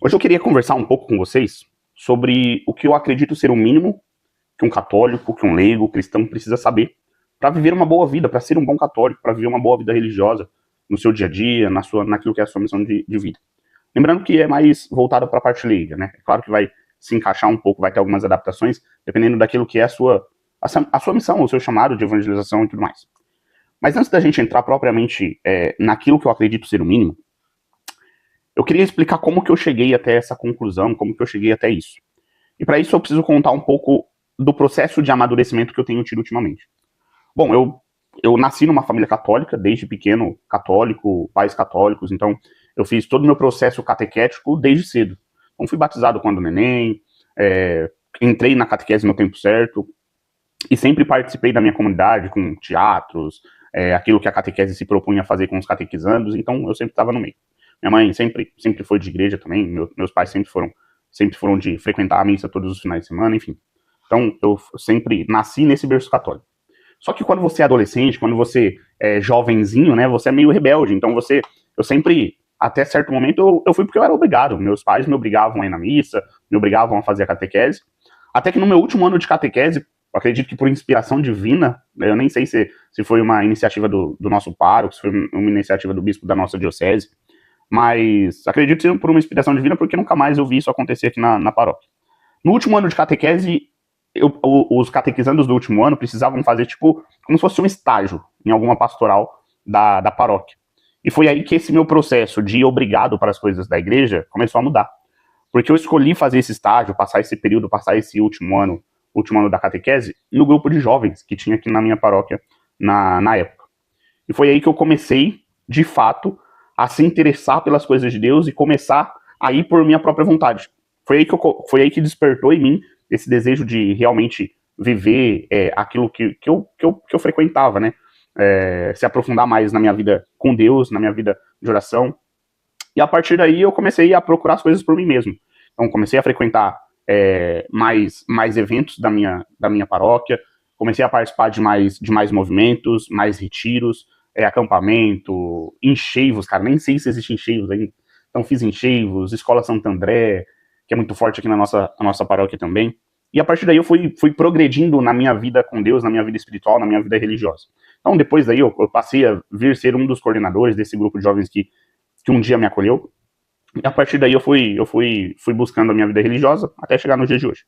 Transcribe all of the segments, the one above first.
Hoje eu queria conversar um pouco com vocês sobre o que eu acredito ser o mínimo que um católico, que um leigo, cristão precisa saber para viver uma boa vida, para ser um bom católico, para viver uma boa vida religiosa no seu dia a dia, naquilo que é a sua missão de vida. Lembrando que é mais voltado para a parte leiga, né? É claro que vai se encaixar um pouco, vai ter algumas adaptações, dependendo daquilo que é a sua missão, o seu chamado de evangelização e tudo mais. Mas antes da gente entrar propriamente naquilo que eu acredito ser o mínimo, eu queria explicar como que eu cheguei até essa conclusão, como que eu cheguei até isso. E para isso eu preciso contar um pouco do processo de amadurecimento que eu tenho tido ultimamente. Bom, eu nasci numa família católica, desde pequeno católico, pais católicos, então eu fiz todo o meu processo catequético desde cedo. Então fui batizado quando neném, entrei na catequese no tempo certo, e sempre participei da minha comunidade com teatros, aquilo que a catequese se propunha a fazer com os catequizandos, então eu sempre estava no meio. Minha mãe sempre foi de igreja também, meus pais sempre foram de frequentar a missa todos os finais de semana, enfim. Então eu sempre nasci nesse berço católico. Só que quando você é adolescente, quando você é jovenzinho, né, você é meio rebelde, então eu sempre, até certo momento, eu fui porque eu era obrigado. Meus pais me obrigavam a ir na missa, me obrigavam a fazer a catequese, até que no meu último ano de catequese, eu acredito que por inspiração divina, eu nem sei se foi uma iniciativa do nosso pároco, se foi uma iniciativa do bispo da nossa diocese, mas acredito ser por uma inspiração divina, porque nunca mais eu vi isso acontecer aqui na paróquia. No último ano de catequese, os catequizandos do último ano precisavam fazer, tipo, como se fosse um estágio em alguma pastoral da paróquia. E foi aí que esse meu processo de ir obrigado para as coisas da igreja começou a mudar. Porque eu escolhi fazer esse estágio, passar esse período, passar esse último ano da catequese, no grupo de jovens que tinha aqui na minha paróquia na época. E foi aí que eu comecei, de fato, a se interessar pelas coisas de Deus e começar a ir por minha própria vontade. Foi aí que despertou em mim esse desejo de realmente viver aquilo que eu frequentava, né? Se aprofundar mais na minha vida com Deus, na minha vida de oração. E a partir daí eu comecei a procurar as coisas por mim mesmo. Então comecei a frequentar mais eventos da minha paróquia, comecei a participar de mais movimentos, mais retiros, acampamento, encheivos, cara, nem sei se existe encheivos ainda. Então fiz encheivos, Escola Santo André, que é muito forte aqui na nossa paróquia também. E a partir daí eu fui progredindo na minha vida com Deus, na minha vida espiritual, na minha vida religiosa. Então depois daí eu passei a vir ser um dos coordenadores desse grupo de jovens que um dia me acolheu. E a partir daí eu fui buscando a minha vida religiosa até chegar no dia de hoje.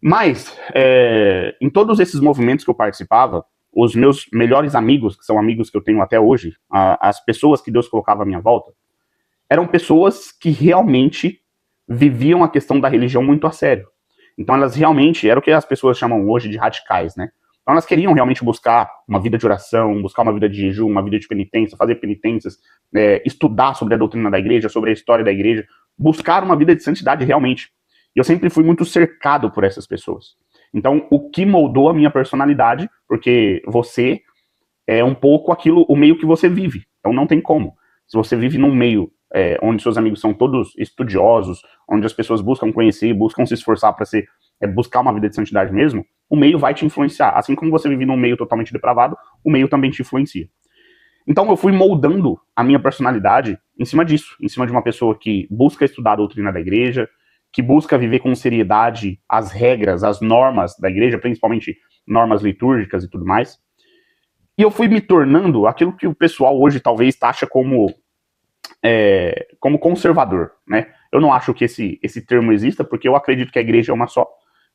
Mas, em todos esses movimentos que eu participava, os meus melhores amigos, que são amigos que eu tenho até hoje, as pessoas que Deus colocava à minha volta, eram pessoas que realmente viviam a questão da religião muito a sério. Então elas realmente, era o que as pessoas chamam hoje de radicais, né? Então elas queriam realmente buscar uma vida de oração, buscar uma vida de jejum, uma vida de penitência, fazer penitências, estudar sobre a doutrina da igreja, sobre a história da igreja, buscar uma vida de santidade realmente. E eu sempre fui muito cercado por essas pessoas. Então, o que moldou a minha personalidade, porque você é um pouco aquilo, o meio que você vive. Então não tem como. Se você vive num meio onde seus amigos são todos estudiosos, onde as pessoas buscam conhecer, buscam se esforçar para buscar uma vida de santidade mesmo, o meio vai te influenciar. Assim como você vive num meio totalmente depravado, o meio também te influencia. Então eu fui moldando a minha personalidade em cima disso, em cima de uma pessoa que busca estudar a doutrina da igreja, que busca viver com seriedade as regras, as normas da igreja, principalmente normas litúrgicas e tudo mais. E eu fui me tornando aquilo que o pessoal hoje talvez taxa como conservador, né? Eu não acho que esse termo exista, porque eu acredito que a igreja é uma só.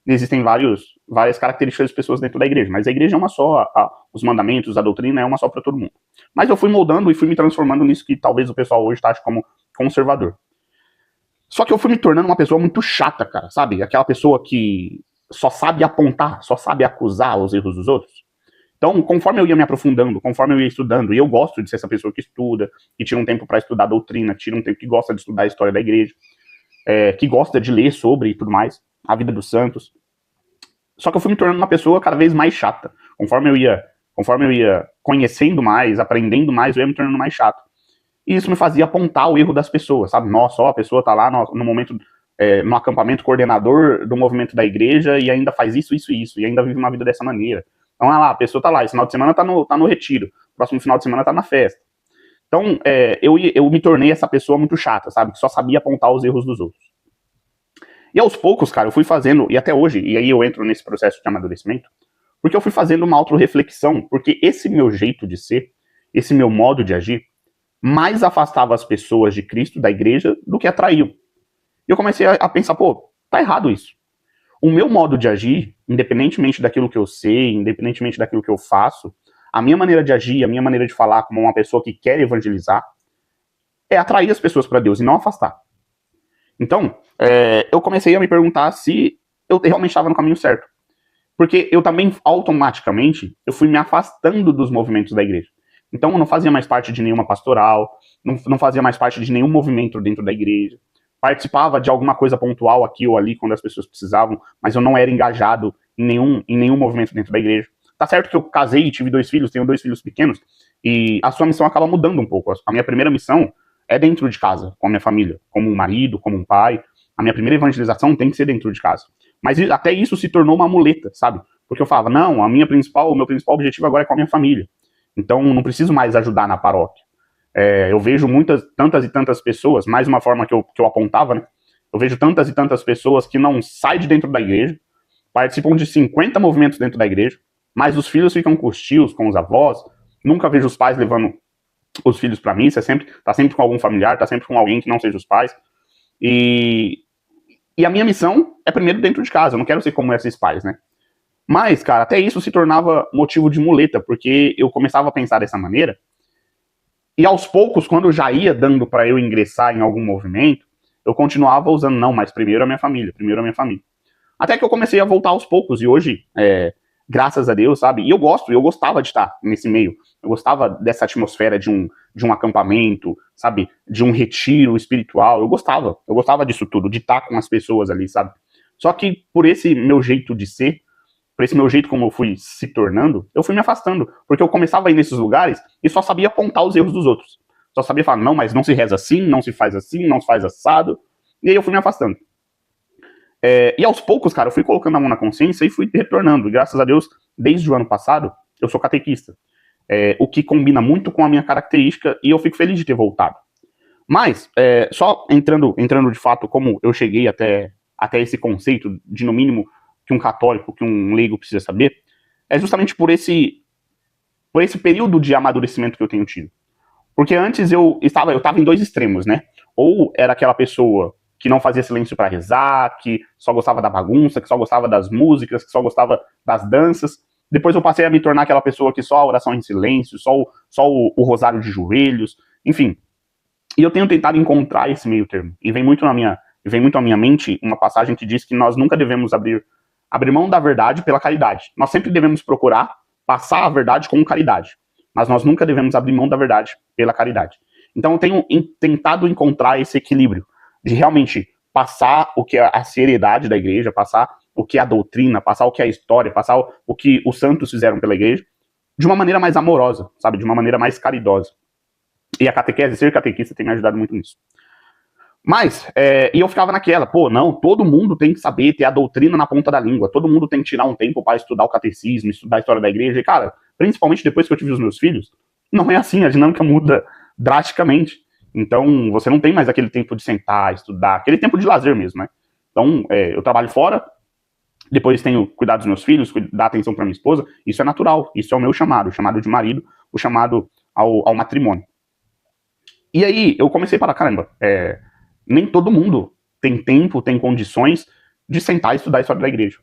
Existem várias características das pessoas dentro da igreja, mas a igreja é uma só, os mandamentos, a doutrina é uma só para todo mundo. Mas eu fui moldando e fui me transformando nisso que talvez o pessoal hoje taxe como conservador. Só que eu fui me tornando uma pessoa muito chata, cara, sabe? Aquela pessoa que só sabe apontar, só sabe acusar os erros dos outros. Então, conforme eu ia me aprofundando, conforme eu ia estudando, e eu gosto de ser essa pessoa que estuda, que tira um tempo para estudar a doutrina, que tira um tempo que gosta de estudar a história da igreja, que gosta de ler sobre e tudo mais, a vida dos santos. Só que eu fui me tornando uma pessoa cada vez mais chata. Conforme eu ia conhecendo mais, aprendendo mais, eu ia me tornando mais chato. E isso me fazia apontar o erro das pessoas, sabe? Nossa, ó, a pessoa tá lá no momento, no acampamento coordenador do movimento da igreja e ainda faz isso, e ainda vive uma vida dessa maneira. Então, a pessoa tá lá, esse final de semana tá no retiro, próximo final de semana tá na festa. Então, eu me tornei essa pessoa muito chata, sabe? Que só sabia apontar os erros dos outros. E aos poucos, cara, eu fui fazendo, e até hoje, e aí eu entro nesse processo de amadurecimento, porque eu fui fazendo uma autorreflexão, porque esse meu jeito de ser, esse meu modo de agir, mais afastava as pessoas de Cristo, da igreja, do que atraiu. E eu comecei a pensar, pô, tá errado isso. O meu modo de agir, independentemente daquilo que eu sei, independentemente daquilo que eu faço, a minha maneira de agir, a minha maneira de falar como uma pessoa que quer evangelizar, é atrair as pessoas para Deus e não afastar. Então, eu comecei a me perguntar se eu realmente estava no caminho certo. Porque eu também, automaticamente, eu fui me afastando dos movimentos da igreja. Então, eu não fazia mais parte de nenhuma pastoral, não fazia mais parte de nenhum movimento dentro da igreja. Participava de alguma coisa pontual aqui ou ali, quando as pessoas precisavam, mas eu não era engajado em nenhum movimento dentro da igreja. Tá certo que eu casei e tive 2 filhos, tenho 2 filhos pequenos, e a sua missão acaba mudando um pouco. A minha primeira missão é dentro de casa, com a minha família, como um marido, como um pai. A minha primeira evangelização tem que ser dentro de casa. Mas até isso se tornou uma muleta, sabe? Porque eu falava, não, o meu principal objetivo agora é com a minha família. Então, não preciso mais ajudar na paróquia. Eu vejo tantas e tantas pessoas, mais uma forma que eu apontava, né? Eu vejo tantas e tantas pessoas que não saem de dentro da igreja, participam de 50 movimentos dentro da igreja, mas os filhos ficam com os tios, com os avós. Nunca vejo os pais levando os filhos para missa, tá sempre com algum familiar, tá sempre com alguém que não seja os pais. E a minha missão é primeiro dentro de casa, eu não quero ser como esses pais, né? Mas, cara, até isso se tornava motivo de muleta, porque eu começava a pensar dessa maneira, e aos poucos, quando eu já ia dando para eu ingressar em algum movimento, eu continuava usando, não, mas primeiro a minha família. Até que eu comecei a voltar aos poucos, e hoje, graças a Deus, sabe? E eu gostava de estar nesse meio. Eu gostava dessa atmosfera de um acampamento, sabe? De um retiro espiritual. Eu gostava disso tudo, de estar com as pessoas ali, sabe? Só que por esse meu jeito de ser, por esse meu jeito como eu fui se tornando, eu fui me afastando. Porque eu começava a ir nesses lugares e só sabia apontar os erros dos outros. Só sabia falar, não, mas não se reza assim, não se faz assim, não se faz assado. E aí eu fui me afastando. E aos poucos, cara, eu fui colocando a mão na consciência e fui retornando. E graças a Deus, desde o ano passado, eu sou catequista. O que combina muito com a minha característica e eu fico feliz de ter voltado. Mas, só entrando de fato como eu cheguei até esse conceito de, no mínimo, que um católico, que um leigo precisa saber, é justamente por esse período de amadurecimento que eu tenho tido. Porque antes eu estava em 2 extremos, né? Ou era aquela pessoa que não fazia silêncio para rezar, que só gostava da bagunça, que só gostava das músicas, que só gostava das danças. Depois eu passei a me tornar aquela pessoa que só a oração em silêncio, só o rosário de joelhos, enfim. E eu tenho tentado encontrar esse meio termo. E vem muito à minha mente uma passagem que diz que nós nunca devemos abrir mão da verdade pela caridade. Nós sempre devemos procurar passar a verdade com caridade. Mas nós nunca devemos abrir mão da verdade pela caridade. Então eu tenho tentado encontrar esse equilíbrio de realmente passar o que é a seriedade da igreja, passar o que é a doutrina, passar o que é a história, passar o que os santos fizeram pela igreja, de uma maneira mais amorosa, sabe? De uma maneira mais caridosa. E a catequese, ser catequista, tem me ajudado muito nisso. Mas, e eu ficava naquela, pô, não, todo mundo tem que saber ter a doutrina na ponta da língua, todo mundo tem que tirar um tempo para estudar o catecismo, estudar a história da igreja, e cara, principalmente depois que eu tive os meus filhos, não é assim, a dinâmica muda drasticamente. Então, você não tem mais aquele tempo de sentar, estudar, aquele tempo de lazer mesmo, né? Então, eu trabalho fora, depois tenho cuidar dos meus filhos, dar atenção para minha esposa, isso é natural, isso é o meu chamado, o chamado de marido, o chamado ao matrimônio. E aí, eu comecei a falar, caramba, nem todo mundo tem tempo, tem condições de sentar e estudar a história da igreja.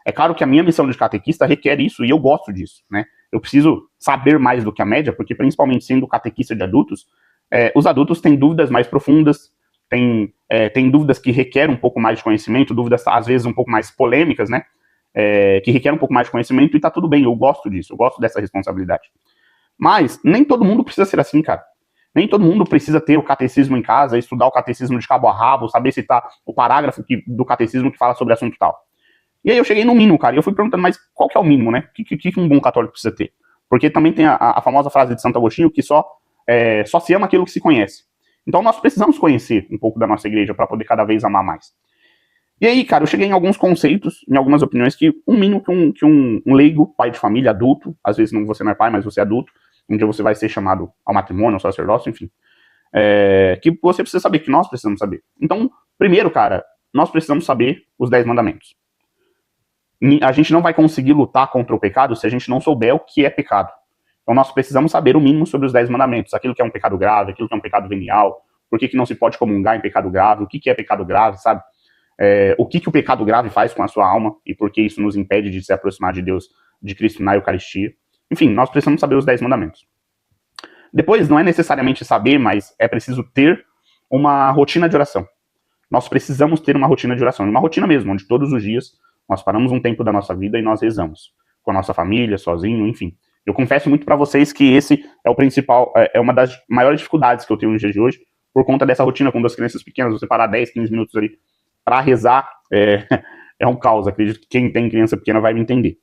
É claro que a minha missão de catequista requer isso, e eu gosto disso, né? Eu preciso saber mais do que a média, porque principalmente sendo catequista de adultos, os adultos têm dúvidas mais profundas, têm dúvidas que requerem um pouco mais de conhecimento, dúvidas às vezes um pouco mais polêmicas, né? Que requerem um pouco mais de conhecimento, e tá tudo bem, eu gosto disso, eu gosto dessa responsabilidade. Mas nem todo mundo precisa ser assim, cara. Nem todo mundo precisa ter o catecismo em casa, estudar o catecismo de cabo a rabo, saber citar o parágrafo do catecismo que fala sobre assunto tal. E aí eu cheguei no mínimo, cara, e eu fui perguntando, mas qual que é o mínimo, né? O que um bom católico precisa ter? Porque também tem a famosa frase de Santo Agostinho que só se ama aquilo que se conhece. Então nós precisamos conhecer um pouco da nossa igreja para poder cada vez amar mais. E aí, cara, eu cheguei em alguns conceitos, em algumas opiniões, que um mínimo que um leigo, pai de família, adulto, às vezes você não é pai, mas você é adulto, um dia você vai ser chamado ao matrimônio, ao sacerdócio, enfim. Que você precisa saber, que nós precisamos saber. Então, primeiro, cara, nós precisamos saber os 10 mandamentos. A gente não vai conseguir lutar contra o pecado se a gente não souber o que é pecado. Então nós precisamos saber o mínimo sobre os 10 mandamentos. Aquilo que é um pecado grave, aquilo que é um pecado venial, por que não se pode comungar em pecado grave, o que é pecado grave, sabe? O que o pecado grave faz com a sua alma e por que isso nos impede de se aproximar de Deus, de Cristo na Eucaristia. Enfim, nós precisamos saber os 10 mandamentos. Depois, não é necessariamente saber, mas é preciso ter uma rotina de oração. Nós precisamos ter uma rotina de oração, uma rotina mesmo, onde todos os dias nós paramos um tempo da nossa vida e nós rezamos. Com a nossa família, sozinho, enfim. Eu confesso muito para vocês que esse é o principal, é uma das maiores dificuldades que eu tenho no dia de hoje, por conta dessa rotina com duas crianças pequenas. Você parar 10, 15 minutos ali para rezar é um caos. Acredito que quem tem criança pequena vai me entender.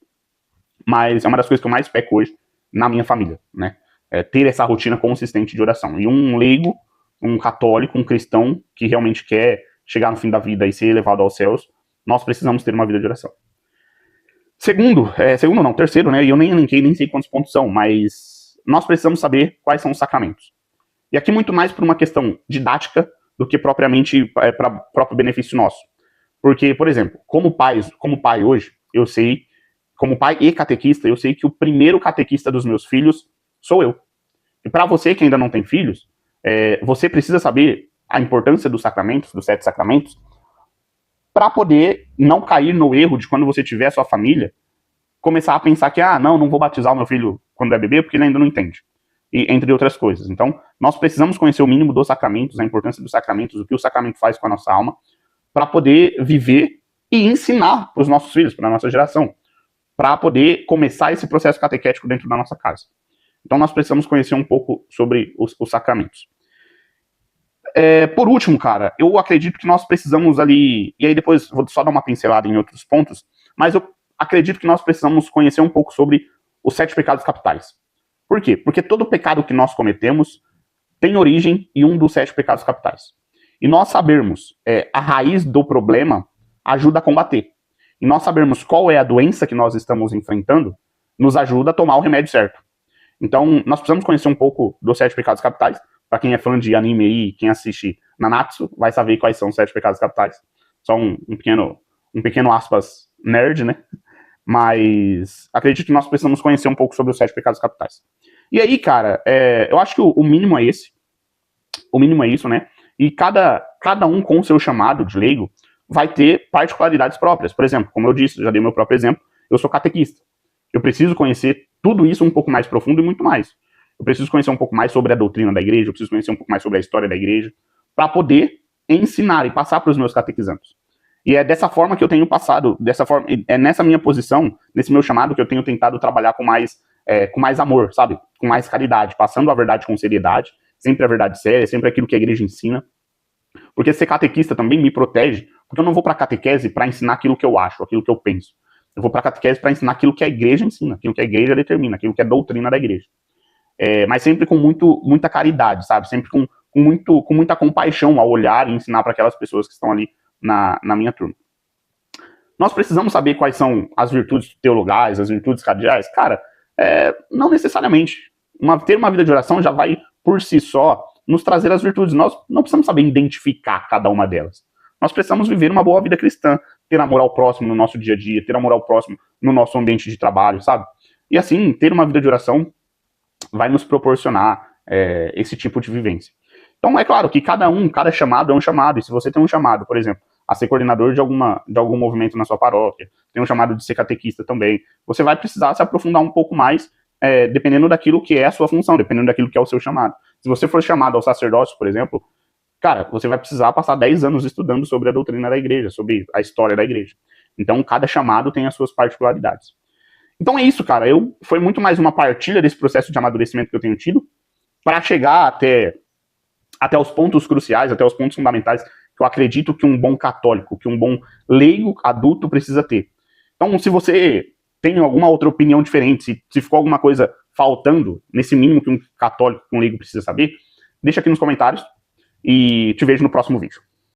Mas é uma das coisas que eu mais peco hoje na minha família, né? Ter essa rotina consistente de oração. E um leigo, um católico, um cristão que realmente quer chegar no fim da vida e ser elevado aos céus, nós precisamos ter uma vida de oração. Terceiro, né? E eu nem elenquei, nem sei quantos pontos são, mas nós precisamos saber quais são os sacramentos. E aqui muito mais por uma questão didática do que propriamente para próprio benefício nosso. Porque, por exemplo, como pai hoje, eu sei, como pai e catequista, eu sei que o primeiro catequista dos meus filhos sou eu. E para você que ainda não tem filhos, você precisa saber a importância dos sacramentos, dos 7 sacramentos, para poder não cair no erro de quando você tiver a sua família, começar a pensar que, não vou batizar o meu filho quando é bebê, porque ele ainda não entende. E, entre outras coisas. Então, nós precisamos conhecer o mínimo dos sacramentos, a importância dos sacramentos, o que o sacramento faz com a nossa alma, para poder viver e ensinar para os nossos filhos, para a nossa geração, para poder começar esse processo catequético dentro da nossa casa. Então, nós precisamos conhecer um pouco sobre os sacramentos. Por último, cara, eu acredito que nós precisamos ali, e aí depois vou só dar uma pincelada em outros pontos, mas eu acredito que nós precisamos conhecer um pouco sobre os 7 pecados capitais. Por quê? Porque todo pecado que nós cometemos tem origem em um dos 7 pecados capitais. E nós sabermos a raiz do problema ajuda a combater. E nós sabermos qual é a doença que nós estamos enfrentando nos ajuda a tomar o remédio certo. Então, nós precisamos conhecer um pouco dos 7 pecados capitais. Para quem é fã de anime aí, quem assiste Nanatsu, vai saber quais são os 7 pecados capitais. Só um pequeno aspas nerd, né? Mas acredito que nós precisamos conhecer um pouco sobre os 7 pecados capitais. E aí, cara, eu acho que o mínimo é esse. O mínimo é isso, né? E cada um com o seu chamado de leigo vai ter particularidades próprias. Por exemplo, como eu disse, já dei meu próprio exemplo, eu sou catequista. Eu preciso conhecer tudo isso um pouco mais profundo e muito mais. Eu preciso conhecer um pouco mais sobre a doutrina da igreja, eu preciso conhecer um pouco mais sobre a história da igreja, para poder ensinar e passar para os meus catequizandos. E é dessa forma que eu tenho passado, é nessa minha posição, nesse meu chamado, que eu tenho tentado trabalhar com mais amor, sabe? Com mais caridade, passando a verdade com seriedade, sempre a verdade séria, sempre aquilo que a igreja ensina. Porque ser catequista também me protege, porque eu não vou para catequese para ensinar aquilo que eu acho, aquilo que eu penso. Eu vou para catequese para ensinar aquilo que a igreja ensina, aquilo que a igreja determina, aquilo que é doutrina da igreja. Mas sempre com muita caridade, sabe? Sempre com muita compaixão ao olhar e ensinar para aquelas pessoas que estão ali na minha turma. Nós precisamos saber quais são as virtudes teologais, as virtudes cardeais? Cara, não necessariamente. Ter uma vida de oração já vai, por si só, nos trazer as virtudes. Nós não precisamos saber identificar cada uma delas. Nós precisamos viver uma boa vida cristã, ter amor ao próximo no nosso dia a dia, ter amor ao próximo no nosso ambiente de trabalho, sabe? E assim, ter uma vida de oração vai nos proporcionar esse tipo de vivência. Então, é claro que cada chamado é um chamado, e se você tem um chamado, por exemplo, a ser coordenador de algum movimento na sua paróquia, tem um chamado de ser catequista também, você vai precisar se aprofundar um pouco mais, dependendo daquilo que é a sua função, dependendo daquilo que é o seu chamado. Se você for chamado ao sacerdócio, por exemplo, cara, você vai precisar passar 10 anos estudando sobre a doutrina da igreja, sobre a história da igreja. Então, cada chamado tem as suas particularidades. Então é isso, cara. Foi muito mais uma partilha desse processo de amadurecimento que eu tenho tido para chegar até os pontos cruciais, até os pontos fundamentais que eu acredito que um bom católico, que um bom leigo adulto precisa ter. Então, se você tem alguma outra opinião diferente, se ficou alguma coisa faltando nesse mínimo que um católico, que um leigo precisa saber, deixa aqui nos comentários e te vejo no próximo vídeo.